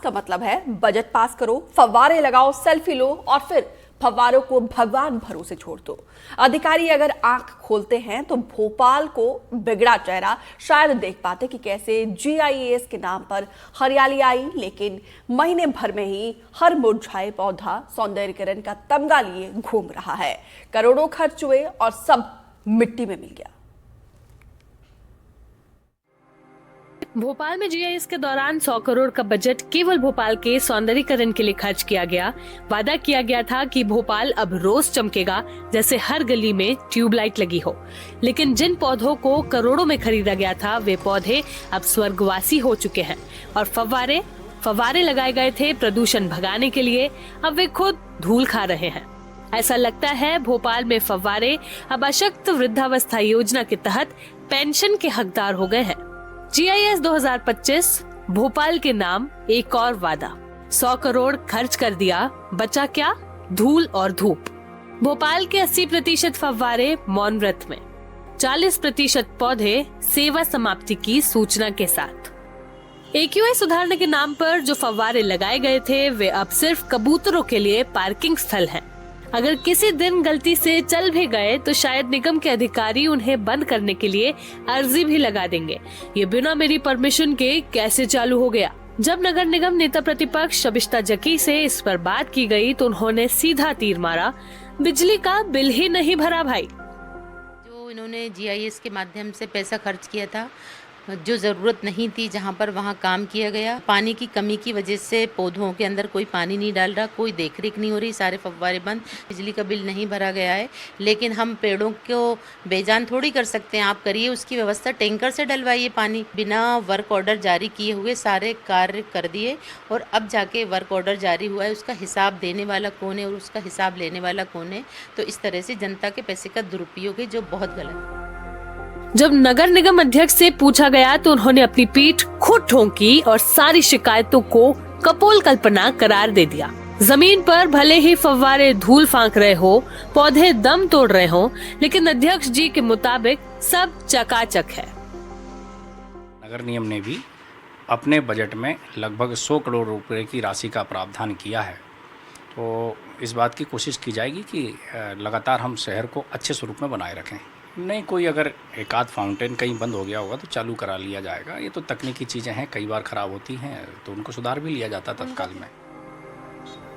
का मतलब है बजट पास करो, फव्वारे लगाओ, सेल्फी लो और फिर फव्वारों को भगवान भरोसे छोड़ दो। अधिकारी अगर आंख खोलते हैं तो भोपाल को बिगड़ा चेहरा शायद देख पाते कि कैसे जीआईएस के नाम पर हरियाली आई, लेकिन महीने भर में ही हर मुरझाए पौधा सौंदर्यीकरण का तमगा लिए घूम रहा है। करोड़ों खर्च हुए और सब मिट्टी में मिल गया। भोपाल में जीआईएस के दौरान 100 करोड़ का बजट केवल भोपाल के सौंदर्यीकरण के लिए खर्च किया गया। वादा किया गया था कि भोपाल अब रोज चमकेगा जैसे हर गली में ट्यूबलाइट लगी हो, लेकिन जिन पौधों को करोड़ों में खरीदा गया था वे पौधे अब स्वर्गवासी हो चुके हैं और फव्वारे लगाए गए थे प्रदूषण भगाने के लिए, अब वे खुद धूल खा रहे हैं। ऐसा लगता है भोपाल में फव्वारे अब अशक्त वृद्धावस्था योजना के तहत पेंशन के हकदार हो गए हैं। जीआईएस 2025 भोपाल के नाम एक और वादा, 100 करोड़ खर्च कर दिया, बचा क्या? धूल और धूप। भोपाल के 80% फव्वारे मौन व्रत में, 40% पौधे सेवा समाप्ति की सूचना के साथ। एक्यूआई सुधारने के नाम पर जो फव्वारे लगाए गए थे वे अब सिर्फ कबूतरों के लिए पार्किंग स्थल हैं। अगर किसी दिन गलती से चल भी गए तो शायद निगम के अधिकारी उन्हें बंद करने के लिए अर्जी भी लगा देंगे। ये बिना मेरी परमिशन के कैसे चालू हो गया? जब नगर निगम नेता प्रतिपक्ष शबिश्ता जकी से इस पर बात की गई तो उन्होंने सीधा तीर मारा, बिजली का बिल ही नहीं भरा भाई। जो इन्होंने जीआईएस के माध्यम से पैसा खर्च किया था, जो ज़रूरत नहीं थी, जहाँ पर वहाँ काम किया गया। पानी की कमी की वजह से पौधों के अंदर कोई पानी नहीं डाल रहा, कोई देखरेख नहीं हो रही, सारे फव्वारे बंद, बिजली का बिल नहीं भरा गया है। लेकिन हम पेड़ों को बेजान थोड़ी कर सकते हैं, आप करिए उसकी व्यवस्था, टैंकर से डलवाइए पानी। बिना वर्क ऑर्डर जारी किए हुए सारे कार्य कर दिए और अब जाके वर्क ऑर्डर जारी हुआ है, उसका हिसाब देने वाला कौन है और उसका हिसाब लेने वाला कौन है? तो इस तरह से जनता के पैसे का दुरुपयोग है, जो बहुत गलत है। जब नगर निगम अध्यक्ष से पूछा गया तो उन्होंने अपनी पीठ खुद ठोंकी और सारी शिकायतों को कपोल कल्पना करार दे दिया। जमीन पर भले ही फव्वारे धूल फांक रहे हो, पौधे दम तोड़ रहे हो, लेकिन अध्यक्ष जी के मुताबिक सब चकाचक है। नगर निगम ने भी अपने बजट में लगभग 100 करोड़ रुपए की राशि का प्रावधान किया है, तो इस बात की कोशिश की जाएगी कि लगातार हम शहर को अच्छे स्वरूप में बनाए रखें। नहीं, कोई अगर एक आध फाउंटेन कहीं बंद हो गया होगा तो चालू करा लिया जाएगा। ये तो तकनीकी चीज़ें हैं, कई बार खराब होती हैं तो उनको सुधार भी लिया जाता तत्काल में।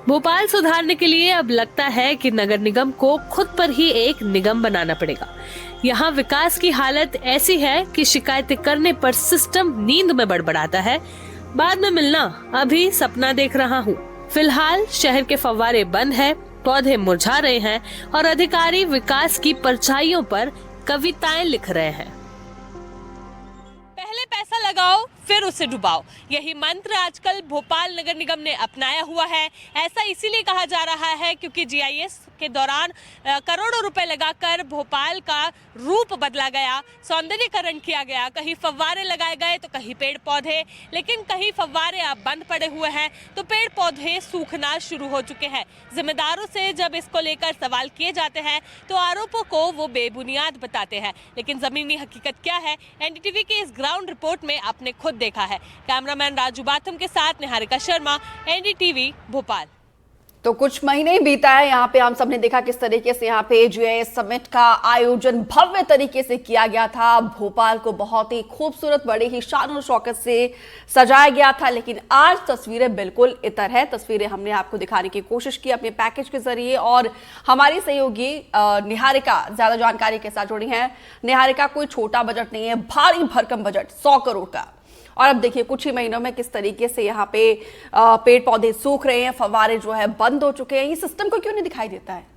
भोपाल सुधारने के लिए अब लगता है कि नगर निगम को खुद पर ही एक निगम बनाना पड़ेगा। यहाँ विकास की हालत ऐसी है कि शिकायतें करने पर सिस्टम नींद में बड़बड़ाता है। बाद में मिलना, अभी सपना देख रहा हूँ। फिलहाल शहर के फव्वारे बंद है, पौधे मुरझा रहे हैं और अधिकारी विकास की परछाइयों पर कविताएं लिख रहे हैं। पहले पैसा लगाओ फिर उसे डुबाओ, यही मंत्र आजकल भोपाल नगर निगम ने अपनाया हुआ है। ऐसा इसीलिए कहा जा रहा है क्योंकि जीआईएस के दौरान करोड़ों रुपए लगाकर भोपाल का रूप बदला गया, सौंदर्यीकरण किया गया। कहीं फव्वारे लगाए गए तो कहीं पेड़ पौधे, लेकिन कहीं फव्वारे अब बंद पड़े हुए हैं तो पेड़ पौधे सूखना शुरू हो चुके हैं। जिम्मेदारों से जब इसको लेकर सवाल किए जाते हैं तो आरोपों को वो बेबुनियाद बताते हैं, लेकिन जमीनी हकीकत क्या है, एनडीटीवी की इस ग्राउंड रिपोर्ट में आपने खुद देखा है। कैमरामैन राजू बाथम के साथ निहारिका शर्मा, एनडीटीवी भोपाल। तो कुछ महीने बीता है, यहाँ पे हम सब ने देखा किस तरीके से यहाँ पे जीआईएस समिट का आयोजन भव्य तरीके से किया गया था। भोपाल को बहुत ही खूबसूरत, बड़े ही शान और शौकत से सजाया गया था, लेकिन आज तस्वीरें बिल्कुल इतर है। तस्वीरें हमने आपको दिखाने की कोशिश की अपने पैकेज के जरिए और हमारी सहयोगी निहारिका ज्यादा जानकारी के साथ जुड़ी है। निहारिका, कोई छोटा बजट नहीं है, भारी भरकम बजट 100 करोड़ का। और अब देखिए कुछ ही महीनों में किस तरीके से यहाँ पे पेड़ पौधे सूख रहे हैं, फव्वारे जो है बंद हो चुके हैं। ये सिस्टम को क्यों नहीं दिखाई देता है?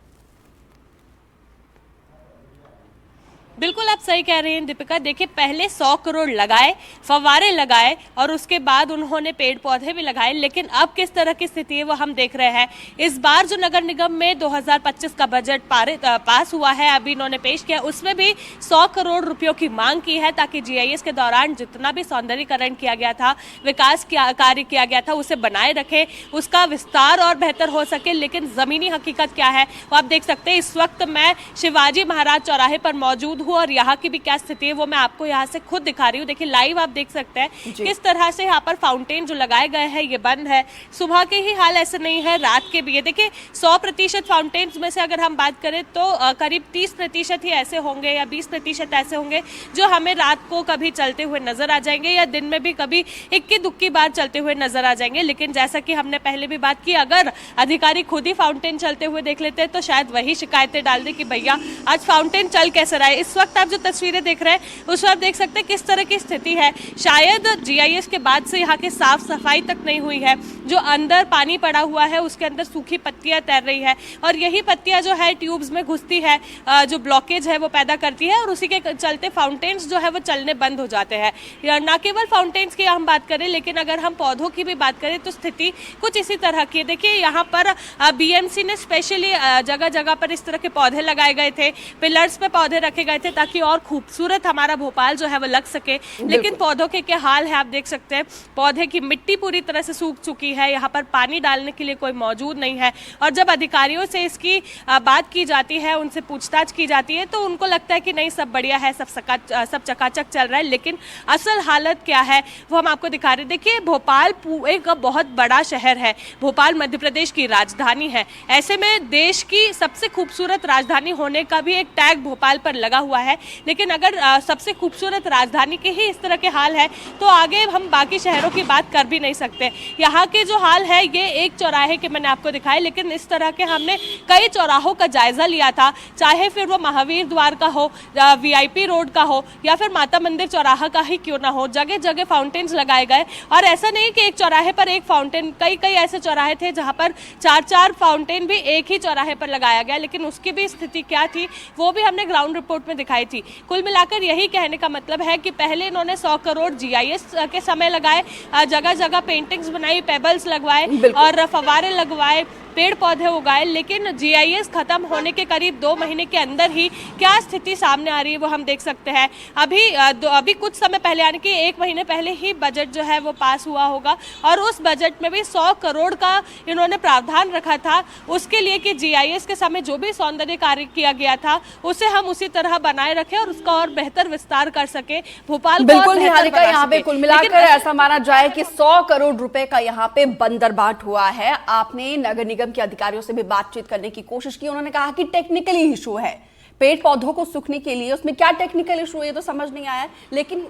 बिल्कुल आप सही कह रहे हैं दीपिका। देखिए, पहले 100 करोड़ लगाए, फव्वारे लगाए और उसके बाद उन्होंने पेड़ पौधे भी लगाए, लेकिन अब किस तरह की स्थिति है वो हम देख रहे हैं। इस बार जो नगर निगम में 2025 का बजट पास हुआ है, अभी इन्होंने पेश किया, उसमें भी 100 करोड़ रुपयों की मांग की है ताकि जीआईएस के दौरान जितना भी सौंदर्यीकरण किया गया था, विकास कार्य किया गया था, उसे बनाए रखे, उसका विस्तार और बेहतर हो सके। लेकिन जमीनी हकीकत क्या है वो आप देख सकते हैं। इस वक्त मैं शिवाजी महाराज चौराहे पर मौजूद हूँ और यहाँ की भी क्या स्थिति है वो मैं आपको यहाँ से खुद दिखा रही हूँ। देखिए लाइव आप देख सकते हैं किस तरह से यहाँ पर फाउंटेन जो लगाए गए हैं ये बंद है। सुबह के ही हाल ऐसे नहीं है, रात के भी है। देखिए 100% फाउंटेन्स में से अगर हम बात करें तो करीब 30% ही ऐसे होंगे या 20% ऐसे होंगे जो हमें रात को कभी चलते हुए नजर आ जाएंगे या दिन में भी कभी इक्की दुक्की बार चलते हुए नजर आ जाएंगे। लेकिन जैसा कि हमने पहले भी बात की, अगर अधिकारी खुद ही फाउंटेन चलते हुए देख लेते हैं तो शायद वही शिकायतें डाल दे कि भैया आज फाउंटेन चल कैसे रहा है। इस वक्त आप जो तस्वीरें देख रहे हैं उस वक्त देख सकते हैं किस तरह की स्थिति है। शायद जीआईएस के बाद से यहाँ की साफ सफाई तक नहीं हुई है। जो अंदर पानी पड़ा हुआ है उसके अंदर सूखी पत्तियां तैर रही है और यही पत्तियां जो है ट्यूब्स में घुसती है, जो ब्लॉकेज है वो पैदा करती है और उसी के चलते फाउंटेन्स जो है वो चलने बंद हो जाते हैं। ना केवल फाउंटेन्स की हम बात करें लेकिन अगर हम पौधों की भी बात करें तो स्थिति कुछ इसी तरह की है। देखिए यहाँ पर बीएमसी ने स्पेशली जगह जगह पर इस तरह के पौधे लगाए गए थे, पिलर्स पे पौधे रखे गए थे ताकि और खूबसूरत हमारा भोपाल जो है वो लग सके। लेकिन पौधों के क्या हाल है आप देख सकते हैं। पौधे की मिट्टी पूरी तरह से सूख चुकी है, यहाँ पर पानी डालने के लिए कोई मौजूद नहीं है और जब अधिकारियों से इसकी बात की जाती है, उनसे पूछताछ की जाती है तो उनको लगता है कि नहीं सब बढ़िया है, सब चकाचक चल रहा है। लेकिन असल हालत क्या है वो हम आपको दिखा रहे हैं। देखिए भोपाल एक बहुत बड़ा शहर है, भोपाल मध्य प्रदेश की राजधानी है। ऐसे में देश की सबसे खूबसूरत राजधानी होने का भी एक टैग भोपाल पर लगा हुआ है। लेकिन अगर सबसे खूबसूरत राजधानी के ही इस तरह के हाल है तो आगे हम बाकी शहरों की बात कर भी नहीं सकते। यहाँ के जो हाल है ये एक चौराहे के मैंने आपको दिखाए, लेकिन इस तरह के हमने कई चौराहों का जायजा लिया था, चाहे फिर वो महावीर द्वार का हो, वीआईपी रोड का हो या फिर माता मंदिर चौराहा का ही क्यों ना हो। जगह जगह फाउंटेन्स लगाए गए और ऐसा नहीं कि एक चौराहे पर एक फाउंटेन, कई ऐसे चौराहे थे जहाँ पर 4 फाउंटेन भी एक ही चौराहे पर लगाया गया। लेकिन उसकी भी स्थिति क्या थी वो भी हमने ग्राउंड रिपोर्ट में दिखाई थी। कुल मिलाकर यही कहने का मतलब है कि पहले इन्होंने 100 करोड़ जीआईएस के समय लगाए, जगह जगह पेंटिंग्स बनाई, पेबल्स लगवाए और फव्वारे लगवाए, पेड़ पौधे उगाए। लेकिन जीआईएस खत्म होने के करीब 2 महीने के अंदर ही क्या स्थिति सामने आ रही है वो हम देख सकते हैं। अभी कुछ समय पहले यानी कि 1 महीने पहले ही बजट जो है वो पास हुआ होगा और उस बजट में भी 100 करोड़ का इन्होंने प्रावधान रखा था उसके लिए कि जीआईएस के समय जो भी सौंदर्य कार्य किया गया था उसे हम उसी तरह बनाए रखें और उसका और बेहतर विस्तार कर सके, भोपाल को बिल्कुल निहारिका, यहाँ पे कुल मिलाकर ऐसा माना जाए कि 100 करोड़ रुपए का यहाँ पे बंदरबाट हुआ है। आपने नगर निगम के अधिकारियों से भी बातचीत करने की कोशिश की, उन्होंने कहा कि टेक्निकली इशू है, पेड़ पौधों को सूखने के लिए उसमें क्या टेक्निकल इशू है तो समझ नहीं आया। लेकिन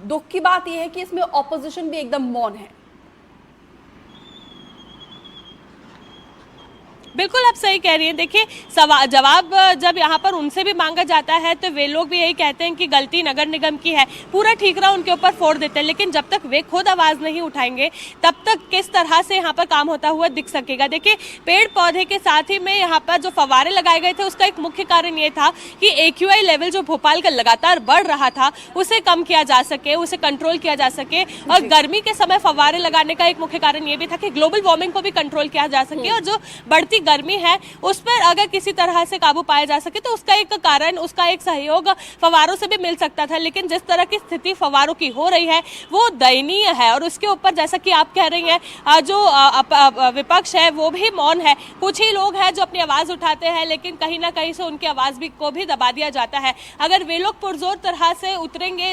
दुख की बात यह है कि इसमें ऑपोजिशन भी एकदम मौन है। बिल्कुल आप सही कह रही हैं। देखिए जवाब जब यहाँ पर उनसे भी मांगा जाता है तो वे लोग भी यही कहते हैं कि गलती नगर निगम की है, पूरा ठीकरा उनके ऊपर फोड़ देते हैं। लेकिन जब तक वे खुद आवाज नहीं उठाएंगे तब तक किस तरह से यहाँ पर काम होता हुआ दिख सकेगा। देखिए पेड़ पौधे के साथ ही में यहाँ पर जो फव्वारे लगाए गए थे उसका एक मुख्य कारण ये था कि AQI लेवल जो भोपाल का लगातार बढ़ रहा था उसे कम किया जा सके, उसे कंट्रोल किया जा सके। और गर्मी के समय फव्वारे लगाने का एक मुख्य कारण ये भी था कि ग्लोबल वार्मिंग को भी कंट्रोल किया जा सके और जो बढ़ती गर्मी है उस पर अगर किसी तरह से काबू पाया जा सके तो उसका एक कारण, उसका एक सहयोग फव्वारों से भी मिल सकता था। लेकिन जिस तरह की स्थिति फव्वारों की हो रही है वो दयनीय है और उसके ऊपर जैसा कि आप कह रही हैं जो विपक्ष है वो भी मौन है। कुछ ही लोग हैं जो अपनी आवाज उठाते हैं लेकिन कहीं ना कहीं से उनकी आवाज को भी दबा दिया जाता है। अगर वे लोग पुरजोर तरह से उतरेंगे,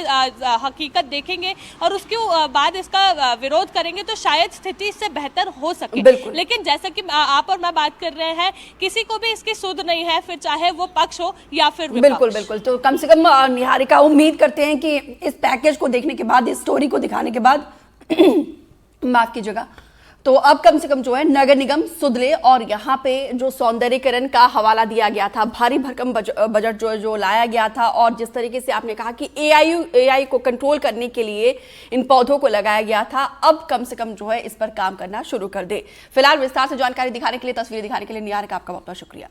हकीकत देखेंगे और उसके बाद इसका विरोध करेंगे तो शायद स्थिति इससे बेहतर हो सके। लेकिन जैसा कि आप और मैं बात कर रहे हैं, किसी को भी इसकी सुध नहीं है, फिर चाहे वो पक्ष हो या फिर विपक्ष। बिल्कुल। तो कम से कम निहारिका उम्मीद करते हैं कि इस पैकेज को देखने के बाद, इस स्टोरी को दिखाने के बाद माफ कीजिएगा, तो अब कम से कम जो है नगर निगम सुधले और यहाँ पे जो सौंदर्यीकरण का हवाला दिया गया था, भारी भरकम बजट जो लाया गया था और जिस तरीके से आपने कहा कि एआई को कंट्रोल करने के लिए इन पौधों को लगाया गया था, अब कम से कम जो है इस पर काम करना शुरू कर दे। फिलहाल विस्तार से जानकारी दिखाने के लिए, तस्वीरें दिखाने के लिए निहारिका आपका बहुत बहुत शुक्रिया।